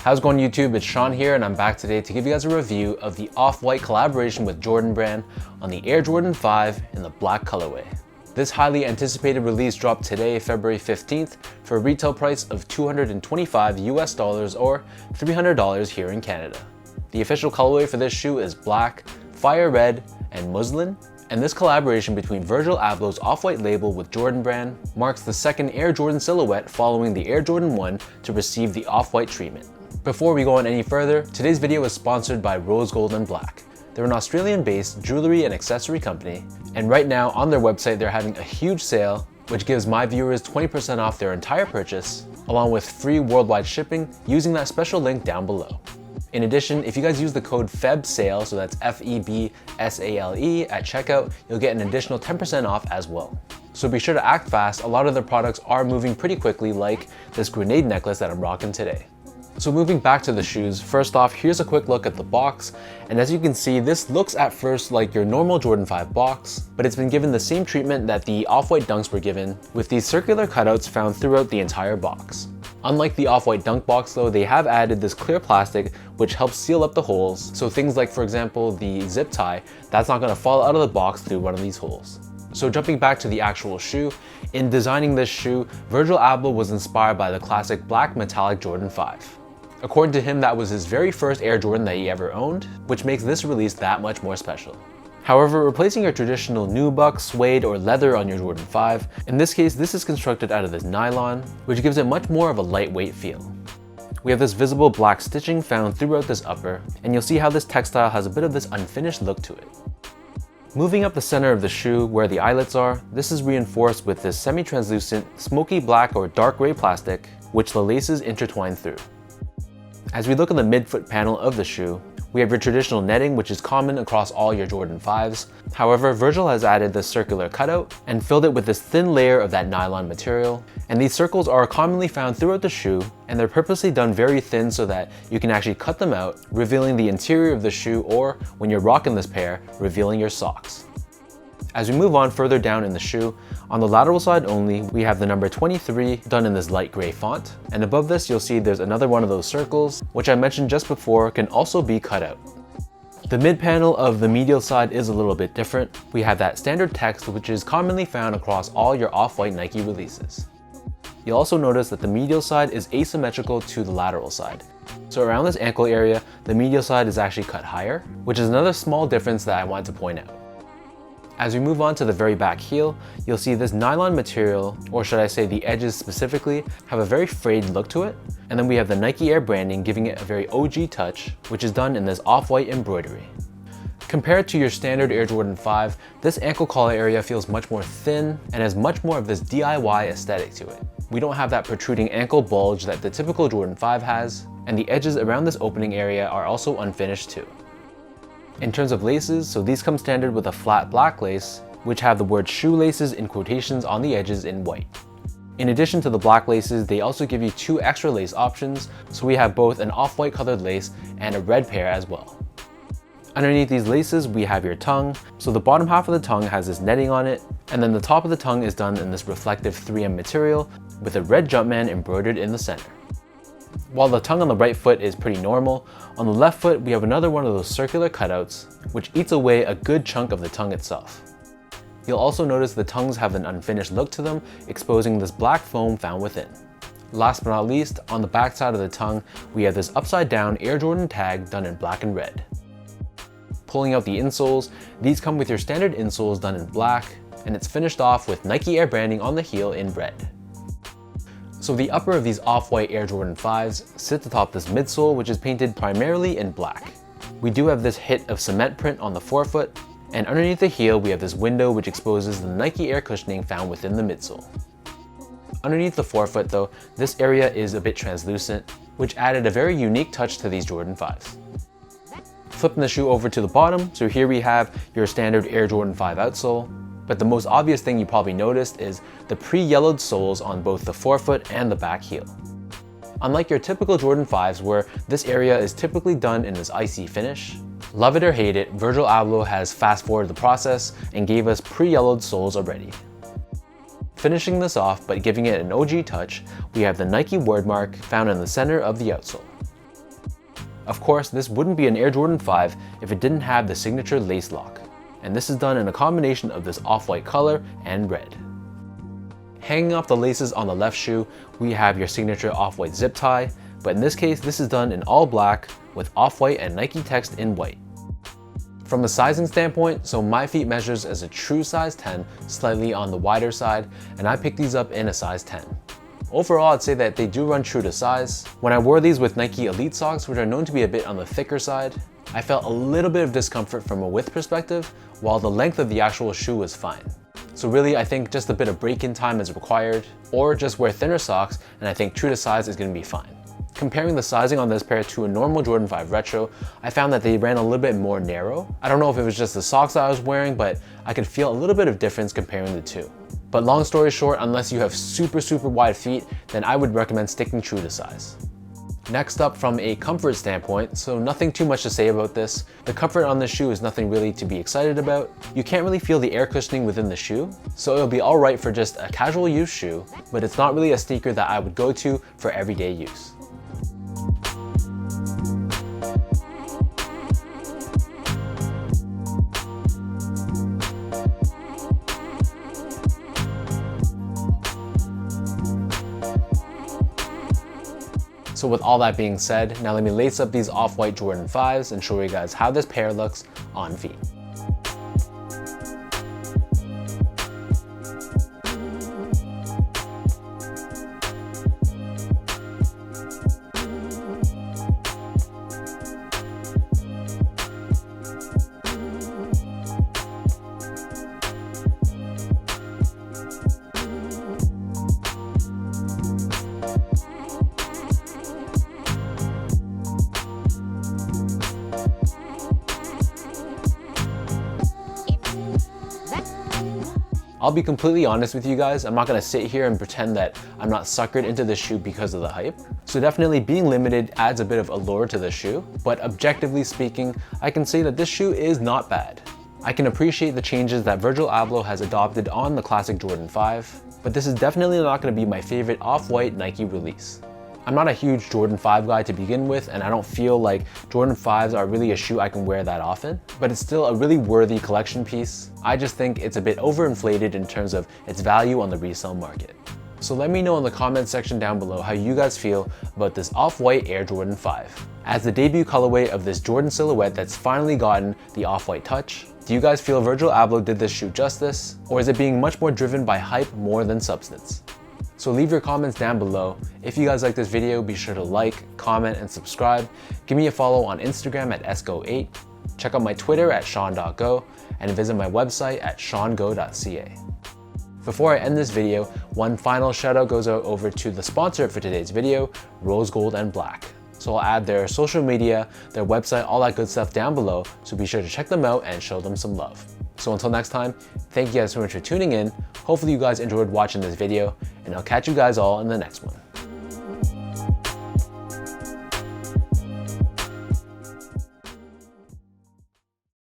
How's it going, YouTube? It's Sean here, and I'm back today to give you guys a review of the Off-White collaboration with Jordan Brand on the Air Jordan 5 in the black colorway. This highly anticipated release dropped today, February 15th, for a retail price of $225 US or $300 here in Canada. The official colorway for this shoe is black, fire red, and muslin, and this collaboration between Virgil Abloh's Off-White label with Jordan Brand marks the second Air Jordan silhouette following the Air Jordan 1 to receive the Off-White treatment. Before we go on any further, today's video is sponsored by Rose Gold and Black. They're an Australian-based jewelry and accessory company, and right now on their website they're having a huge sale which gives my viewers 20% off their entire purchase, along with free worldwide shipping using that special link down below. In addition, if you guys use the code FEBSALE, so that's FEBSALE at checkout, you'll get an additional 10% off as well. So be sure to act fast. A lot of their products are moving pretty quickly, like this grenade necklace that I'm rocking today. So moving back to the shoes, first off, here's a quick look at the box. And as you can see, this looks at first like your normal Jordan 5 box, but it's been given the same treatment that the Off-White Dunks were given, with these circular cutouts found throughout the entire box. Unlike the Off-White Dunk box though, they have added this clear plastic which helps seal up the holes, so things like, for example, the zip tie, that's not going to fall out of the box through one of these holes. So jumping back to the actual shoe, in designing this shoe, Virgil Abloh was inspired by the classic black metallic Jordan 5. According to him, that was his very first Air Jordan that he ever owned, which makes this release that much more special. However, replacing your traditional nubuck, suede, or leather on your Jordan 5, in this case, this is constructed out of this nylon, which gives it much more of a lightweight feel. We have this visible black stitching found throughout this upper, and you'll see how this textile has a bit of this unfinished look to it. Moving up the center of the shoe, where the eyelets are, this is reinforced with this semi-translucent, smoky black or dark gray plastic, which the laces intertwine through. As we look at the midfoot panel of the shoe, we have your traditional netting, which is common across all your Jordan 5s. However, Virgil has added this circular cutout and filled it with this thin layer of that nylon material. And these circles are commonly found throughout the shoe, and they're purposely done very thin so that you can actually cut them out, revealing the interior of the shoe, or when you're rocking this pair, revealing your socks. As we move on further down in the shoe, on the lateral side only, we have the number 23 done in this light gray font. And above this, you'll see there's another one of those circles, which I mentioned just before can also be cut out. The mid panel of the medial side is a little bit different. We have that standard text, which is commonly found across all your Off-White Nike releases. You'll also notice that the medial side is asymmetrical to the lateral side. So around this ankle area, the medial side is actually cut higher, which is another small difference that I want to point out. As we move on to the very back heel, you'll see this nylon material, or should I say the edges specifically, have a very frayed look to it. And then we have the Nike Air branding giving it a very OG touch, which is done in this off-white embroidery. Compared to your standard Air Jordan 5, this ankle collar area feels much more thin and has much more of this DIY aesthetic to it. We don't have that protruding ankle bulge that the typical Jordan 5 has, and the edges around this opening area are also unfinished too. In terms of laces, so these come standard with a flat black lace, which have the word shoelaces in quotations on the edges in white. In addition to the black laces, they also give you two extra lace options, so we have both an off-white colored lace and a red pair as well. Underneath these laces, we have your tongue. So the bottom half of the tongue has this netting on it, and then the top of the tongue is done in this reflective 3M material with a red Jumpman embroidered in the center. While the tongue on the right foot is pretty normal, on the left foot we have another one of those circular cutouts, which eats away a good chunk of the tongue itself. You'll also notice the tongues have an unfinished look to them, exposing this black foam found within. Last but not least, on the back side of the tongue, we have this upside down Air Jordan tag done in black and red. Pulling out the insoles, these come with your standard insoles done in black, and it's finished off with Nike Air branding on the heel in red. So the upper of these Off-White Air Jordan 5s sits atop this midsole, which is painted primarily in black. We do have this hit of cement print on the forefoot, and underneath the heel we have this window which exposes the Nike Air cushioning found within the midsole. Underneath the forefoot though, this area is a bit translucent, which added a very unique touch to these Jordan 5s. Flipping the shoe over to the bottom, so here we have your standard Air Jordan 5 outsole. But the most obvious thing you probably noticed is the pre-yellowed soles on both the forefoot and the back heel. Unlike your typical Jordan 5s where this area is typically done in this icy finish, love it or hate it, Virgil Abloh has fast forwarded the process and gave us pre-yellowed soles already. Finishing this off but giving it an OG touch, we have the Nike word mark found in the center of the outsole. Of course, this wouldn't be an Air Jordan 5 if it didn't have the signature lace lock. And this is done in a combination of this off-white color and red. Hanging off the laces on the left shoe, we have your signature off-white zip tie, but in this case, this is done in all black with off-white and Nike text in white. From a sizing standpoint, so my feet measures as a true size 10, slightly on the wider side, and I picked these up in a size 10. Overall, I'd say that they do run true to size. When I wore these with Nike Elite socks, which are known to be a bit on the thicker side, I felt a little bit of discomfort from a width perspective, while the length of the actual shoe was fine. So really, I think just a bit of break-in time is required, or just wear thinner socks, and I think true to size is going to be fine. Comparing the sizing on this pair to a normal Jordan 5 Retro, I found that they ran a little bit more narrow. I don't know if it was just the socks that I was wearing, but I could feel a little bit of difference comparing the two. But long story short, unless you have super wide feet, then I would recommend sticking true to size. Next up, from a comfort standpoint, so nothing too much to say about this. The comfort on this shoe is nothing really to be excited about. You can't really feel the air cushioning within the shoe, so it'll be alright for just a casual use shoe, but it's not really a sneaker that I would go to for everyday use. So with all that being said, now let me lace up these off-white Jordan 5s and show you guys how this pair looks on feet. I'll be completely honest with you guys, I'm not gonna sit here and pretend that I'm not suckered into this shoe because of the hype. So definitely being limited adds a bit of allure to the shoe, but objectively speaking, I can say that this shoe is not bad. I can appreciate the changes that Virgil Abloh has adopted on the classic Jordan 5, but this is definitely not gonna be my favorite off-white Nike release. I'm not a huge Jordan 5 guy to begin with, and I don't feel like Jordan 5s are really a shoe I can wear that often, but it's still a really worthy collection piece. I just think it's a bit overinflated in terms of its value on the resale market. So let me know in the comment section down below how you guys feel about this off-white Air Jordan 5. As the debut colorway of this Jordan silhouette that's finally gotten the off-white touch, do you guys feel Virgil Abloh did this shoe justice, or is it being much more driven by hype more than substance? So leave your comments down below. If you guys like this video, be sure to like, comment, and subscribe. Give me a follow on Instagram at esgo8. Check out my Twitter at sean.go and visit my website at seango.ca. Before I end this video, one final shout out goes out over to the sponsor for today's video, Rose Gold and Black. So I'll add their social media, their website, all that good stuff down below, so be sure to check them out and show them some love. So until next time, thank you guys so much for tuning in. Hopefully you guys enjoyed watching this video, and I'll catch you guys all in the next one.